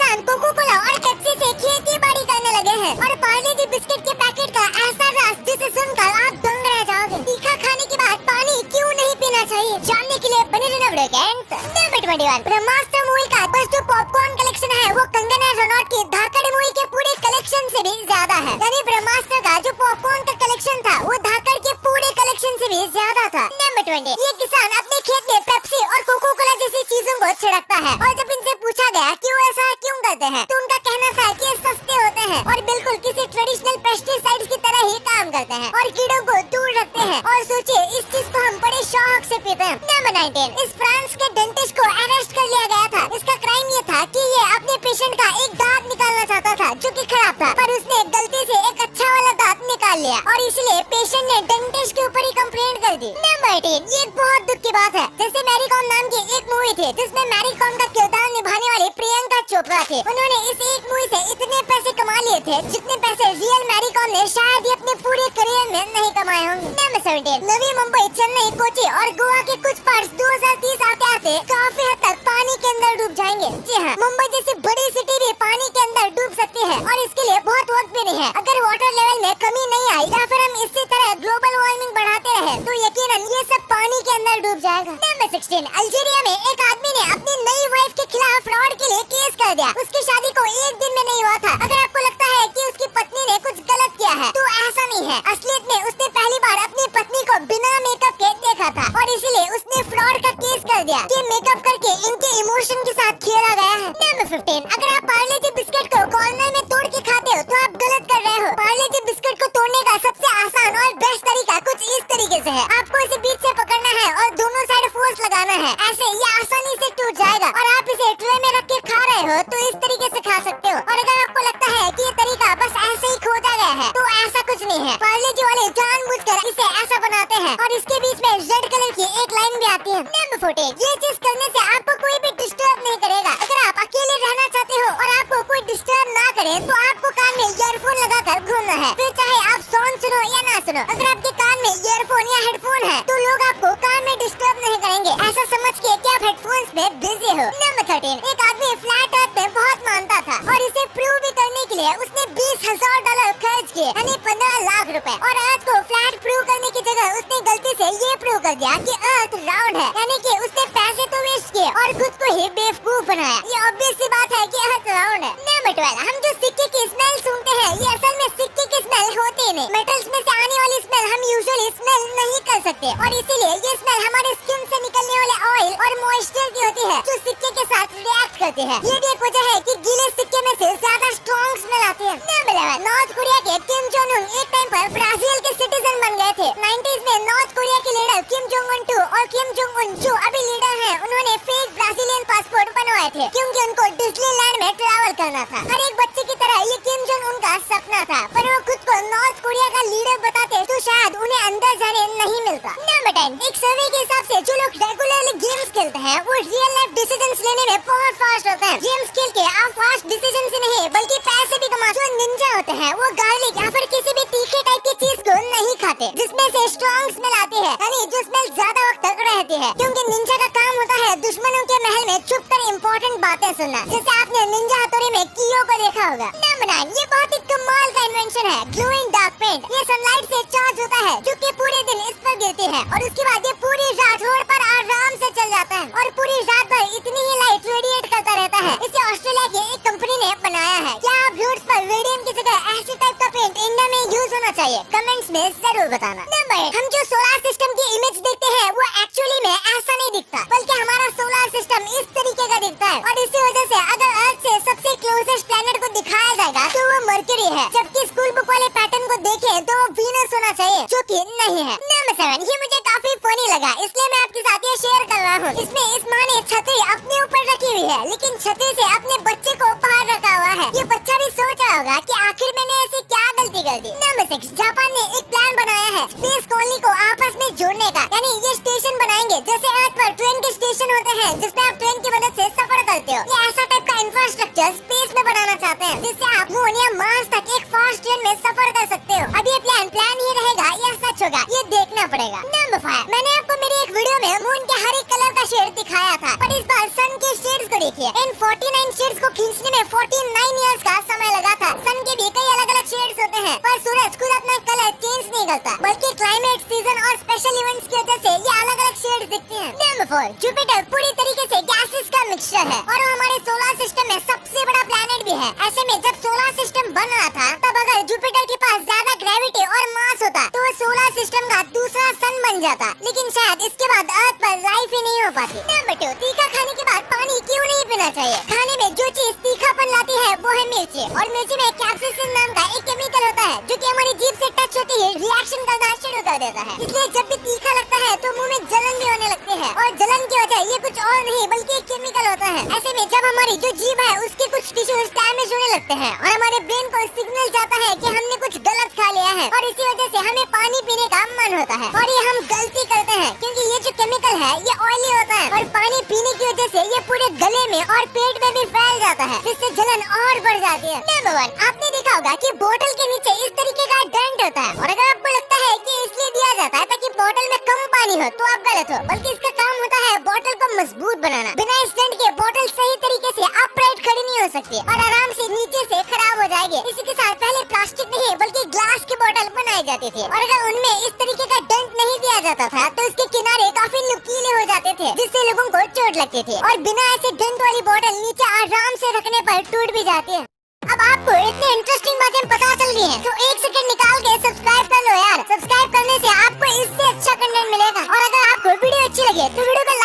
किसान cocoa Cola और Pepsi से खेती बाड़ी करने लगे हैं और पार्ले जी बिस्किट के पैकेट का ऐसा रस जिसे सुनकर आप दंग रह जाओगे। तीखा खाने के बाद पानी क्यों नहीं पीना चाहिए, जानने के लिए बने रहना वीडियो के नंबर 21। ब्रह्मास्त्र मूवी का बस जो पॉपकॉर्न कलेक्शन है वो कंगना रनौत की धाकड़ मूवी के पूरे कलेक्शन से भी ज्यादा है। यानी ब्रह्मास्त्र का जो पॉपकॉर्न का कलेक्शन था वो धाकड़ के पूरे कलेक्शन से भी ज्यादा था। नंबर 20। ये किसान अपने खेत में पेप्सी और कोको कोला जैसी चीजों को छिड़कता है और जब इनसे पूछा गया कि वो ऐसा क्यों करते हैं तो उनका कहना था कि ये सस्ते होते हैं और बिल्कुल किसी ट्रेडिशनल पेस्टिसाइड्स की तरह ही काम करते हैं और कीड़ों को दूर रखते हैं। और सोचिए इस चीज को हम बड़े शौक से पीते हैं। नंबर 19। इस फ्रांस के डेंटिस्ट को अरेस्ट कर लिया गया था। इसका क्राइम ये था कि ये अपने पेशेंट का एक दांत निकालना चाहता था जो कि खराब था, पर उसने गलती से एक अच्छा वाला दांत निकाल लिया और इसलिए पेशेंट ने डेंटिस्ट के ऊपर ही कंप्लेंट कर दी। नंबर 18। ये बहुत दुख की बात है। जैसे मैरी कॉम नाम की एक मूवी थी जिसमें मैरी कॉम का किरदार निभाने वाली प्रियंका चोपड़ा थी। उन्होंने इस एक मूवी से इतने पैसे कमा लिए थे जितने पैसे रियल मैरी कॉम ने शायद ही अपने पूरे करियर में नहीं कमाए होंगे। नंबर 17। नवी मुंबई, चेन्नई, कोची और गोवा के कुछ पार्ट्स 2030 आते आते काफी हद तक पानी के अंदर डूब जाएंगे। जी हाँ, मुंबई जैसी बड़ी सिटी भी पानी के अंदर डूब सकती है और इसके लिए बहुत वक्त भी नहीं है। अगर वाटर लेवल में कमी नहीं आई या फिर हम इसी तरह ग्लोबल वार्मिंग बढ़ाते रहे तो यकीनन ये सब पानी के अंदर डूब जाएगा। नंबर 16। अल्जीरिया में एक आदमी ने अपनी नई वाइफ के खिलाफ फ्रॉड के लिए केस कर दिया। उसकी शादी को एक दिन में नहीं हुआ था। अगर आपको लगता है कि उसकी पत्नी ने कुछ गलत किया है तो ऐसा नहीं है। असलियत में उसने पहली बार अपनी पत्नी को बिना मेकअप के देखा था और इसीलिए उसने फ्रॉड का केस कर दिया कि मेकअप करके इनके इमोशन के साथ खेला गया है। नंबर 15। अगर आप पार्ले जी बिस्किट को कॉर्नर में तोड़ के खाते हो तो आप गलत कर रहे हो। पार्ले जी बिस्किट को तोड़ने का सबसे आसान और बेस्ट तरीका कुछ इस तरीके से है। आपको इसे बीच से पकड़ना है और दोनों साइड फोर्स लगाना है। ऐसे ये आसानी से टूट जाएगा और आप इसे ट्रे में रख के खा रहे हो तो इस तरीके से खा सकते हो। और अगर आपको लगता है कि ये तरीका बस ऐसे ही खोजा गया है तो ऐसा कुछ नहीं है। पार्ले जी वाले जानबूझकर इसे ऐसा बनाते हैं और इसके बीच में रेड कलर की एक लाइन भी आती है। नंबर 14। ये चीज करने से आपको कोई भी डिस्टर्ब नहीं करेगा। अगर आप अकेले रहना चाहते हो और आपको कोई डिस्टर्ब ना करे तो आपको कान में ईयरफोन लगाकर घूमना है, फिर चाहे आप सॉन्ग सुनो या ना सुनो। अगर आपके कान में ईयरफोन या हेडफोन है तो लोग आपको कान में डिस्टर्ब नहीं करेंगे, ऐसा समझ के कि आप हेडफोन्स में बिजी हो। नंबर 13। एक आदमी फ्लैट अर्थ में बहुत मानता था और इसे प्रूव भी करने के लिए उसने $20,000 खर्च किए, यानी 15 लाख रुपए। और अर्थ को फ्लैट प्रूव करने की जगह उसने गलती से ये प्रूव कर दिया कि अर्थ राउंड है, यानी कि उसने पैसे तो वेस्ट किए और खुद को ही बेवकूफ बनाया। ये ऑब्वियस सी बात है कि अर्थ राउंड है। नंबर 12। हम जो सिक्के की स्मेल सूंघते हैं ये असल में सिक्के की स्मेल होती ही नहीं। मेटल्स में से आने वाली स्मेल हम यूजुअली स्मेल नहीं कर सकते और इसीलिए ये स्मेल हमारे स्किन से निकलने वाले ऑयल और मॉइस्चर की होती है जो सिक्के के साथ रिएक्ट करती है। ये भी एक वजह है कि गीले सिक्के में से ज्यादा स्ट्रॉन्ग स्मेल आती है। नंबर 11। नॉर्थ कोरिया के किम जोंग उन एक टाइम पर ब्राजील के सिटीजन बन गए थे। 90s में नॉर्थ कोरिया के लीडर किम जोंग उन 2 और किम जोंग उन जो अभी लीडर हैं, उन्होंने फेक ब्राजीलियन पासपोर्ट बनवाए थे क्योंकि उनको डिज्नीलैंड में ट्रैवल करना था। हर एक बच्चे की तरह ये किम जोंग उन का सपना था, पर वो खुद को नॉर्थ कोरिया का लीडर बताते तो शायद उन्हें अंदर जाने नहीं मिलता। नंबर 10। एक सर्वे के हिसाब से जो लोग रेगुलरली गेम्स खेलते हैं वो रियल लाइफ डिसीजंस लेने में बहुत फास्ट होते हैं। गेम्स खेल के आप फास्ट डिसीजन से नहीं बल्कि पैसे भी कमा। जो निंजा होते हैं वो गार्लिक या फिर किसी भी तीखे टाइप की चीज को नहीं खाते जिसमें से स्ट्रॉन्ग स्मेल आती है, यानी जो स्मेल ज्यादा वक्त तक रहती है, क्योंकि निंजा का काम होता है दुश्मनों के महल में छुप कर इम्पोर्टेंट बातें सुनना, जैसे आपने निंजा हथौड़ी में कियो को देखा होगा। नंबर 9। ये बहुत ही कमाल का इन्वेंशन है, ग्लोइंग डार्क पेंट। ये सनलाइट से चार्ज होता है जो कि पूरे दिन इस पर गिरती है और उसके बाद ये पूरी रात रोड पर आराम से चल जाता है और पूरी रात भर इतनी ही लाइट रेडिएट करता रहता है। इसे ऑस्ट्रेलिया की एक कंपनी ने बनाया है। क्या आप रोड्स पर रेडियम की जगह ऐसी टाइप का पेंट इंडिया में यूज होना चाहिए? कमेंट्स में जरूर बताना। नंबर 8। हम जो सोलर सिस्टम की इमेज देखते हैं वो एक्चुअली में ऐसा नहीं दिखता, बल्कि हमारा सोलर सिस्टम इस तरीके का दिखता है और इसी वजह से अगर अर्थ से सबसे क्लोजेस्ट प्लैनेट को दिखाया जाएगा तो वो मर्क्यूरी है, जबकि स्कूल बुक वाले पैटर्न को देखें तो वो वीनस होना चाहिए, जो कि नहीं है। नंबर 7। ये मुझे काफी फनी लगा इसलिए मैं आपके साथ ये शेयर कर रहा हूँ। इसमें इस माँ ने छतरी अपने ऊपर रखी हुई है लेकिन छतरी से अपने बच्चे को बाहर रखा हुआ है। ये बच्चा भी सोच रहा होगा कि आखिर मैंने ऐसी क्या गलती कर दी। नंबर 6, जापान ने एक प्लान बनाया है स्पेस कॉलोनी को आपस में जोड़ने का, यानी ये स्टेशन बनाएंगे जैसे अर्थ पर ट्रेन के स्टेशन होते हैं जिसमें आप ट्रेन की मदद से सफर करते हो। ये ऐसा टाइप का इंफ्रास्ट्रक्चर स्पेस में बनाना चाहते हैं जिससे आप मून या मार्स तक एक फास्ट ट्रेन में सफर कर सकते हो। अब ये प्लान ही रहेगा या सच होगा ये देखना पड़ेगा। नंबर 5, मैंने आपको मेरी एक वीडियो में मून के हर एक कलर का शेड दिखाया था, पर इस बार सन के शेड्स को देखिए। इन 49 शेड्स को खींचने में 49 इयर्स का समय लगा था। सन के भी कई अलग अलग शेड्स होते हैं, पर सूरज खुद अपना कलर चेंज नहीं करता, बल्कि क्लाइमेट, सीजन और स्पेशल इवेंट्स की वजह से ये अलग अलग शेड्स दिखते हैं। नंबर 4, जुपिटर पूरी तरीके से गैसेस का मिक्सचर है और वो हमारे सोलर सिस्टम में सबसे बड़ा प्लैनेट भी है। ऐसे में जब सोलर सिस्टम बन रहा था तब अगर जुपिटर के पास ज्यादा ग्रेविटी और मास होता तो वो सोलर सिस्टम का दूसरा सन बन जाता, लेकिन शायद इसके बाद अर्थ पर लाइफ ही नहीं हो पाती। नंबर 2, तीखा खाने के बाद पानी क्यों नहीं पीना चाहिए? खाने में जो चीज तीखापन लाती है वो है मिर्ची, और मिर्ची में कैप्साइसिन नाम का एक केमिकल होता है जो कि हमारी जीभ से टच होते ही रिएक्शन करना शुरू कर देता है। इसलिए जब भी तीखा लगता है तो मुंह में जलन भी होने लगती है, और जलन की वजह ये कुछ और नहीं बल्कि एक केमिकल होता है। ऐसे में जब हमारी जो जीभ है उसके कुछ टिश्यूज डैमेज होने लगते हैं और हमारे ब्रेन को सिग्नल जाता है कि हमने कुछ गलत खा लिया है, और इसी वजह से हमें पानी पीने का मन होता है। और ये हम गलती करते हैं क्योंकि ये जो केमिकल है ये ऑयली होता है, और पानी पीने की वजह से ये पूरे गले में और पेट में भी फैल जाता है, जिससे जलन और बढ़ जाती है। नंबर 1, आपने देखा होगा कि बोतल के नीचे इस तरीके का डेंट होता है, और अगर आपको लगता है कि इसलिए दिया जाता है ताकि बोतल में कम पानी हो तो आप गलत हो, बल्कि इसका काम होता है बोतल को मजबूत बनाना। बिना इस डेंट के बोतल सही तरीके से अपराइट खड़ी नहीं हो सकती और आराम से नीचे से खराब हो जाएगी। इसी के साथ पहले प्लास्टिक नहीं बल्कि ग्लास की बोतल बनाई जाती थी, और अगर उनमें इस तरीके का डेंट नहीं दिया जाता था तो उसके किनारे काफी नुकीले हो जाते थे, जिससे लोगों को चोट लगती थी, और बिना ऐसे डेंट वाली बोतल नीचे आराम से रखने पर टूट भी जाती है। अब आपको इतने इंटरेस्टिंग बातें पता चल गई हैं, तो एक सेकंड निकाल के सब्सक्राइब कर लो यार। सब्सक्राइब करने से आपको इससे अच्छा कंटेंट मिलेगा, और अगर आपको वीडियो अच्छी लगे तो वीडियो को